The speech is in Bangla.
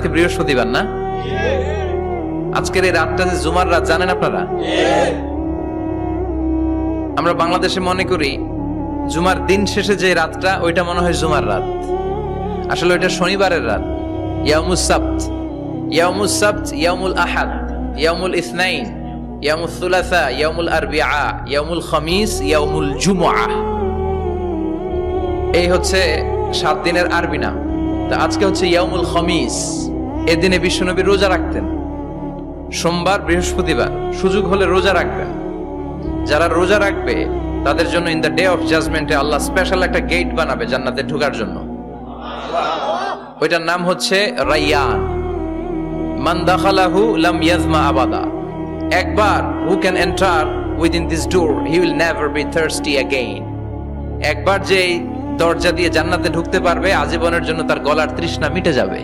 আজকে বৃহস্পতিবার না? আজকের এই রাতটা যে জুমার রাত, জানেন আপনারা? আমরা বাংলাদেশে মনে করি জুমার দিন শেষে যে রাতটা, ওইটা মনে হয় জুমার রাত। আসলে ওইটা শনিবারের রাত। ইয়াউমুস সাবত, ইয়াউমুস সাবত, ইয়াউমুল আহাদ, ইয়াউমুল ইসনাইন, ইয়াউমুল সুলাসা, ইয়াউমুল আরবিআ, ইয়াউমুল খামিস, ইয়াউমুল জুমআহ। এই হচ্ছে 7 দিনের আরবি নাম। তা আজকে হচ্ছে ইয়াউমুল খামিস। এদিনে বিশ্বনবী রোজা রাখতেন। সোমবার, বৃহস্পতিবার সুযোগ হলে রোজা রাখবেন। যারা রোজা রাখবে তাদের জন্য ইন দ্য ডে অফ জাজমেন্টে আল্লাহ স্পেশাল একটা গেট বানাবে জান্নাতে ঢোকার জন্য। ওইটার নাম হচ্ছে রাইয়ান। মান দাখালাহু লাম ইয়াজমা আবাদা। একবার who can enter within this door he will never be thirsty again. একবার যে দরজা দিয়ে জান্নাতে ঢুকতে পারবে, আজীবনের জন্য তার গলার তৃষ্ণা মিটে যাবে।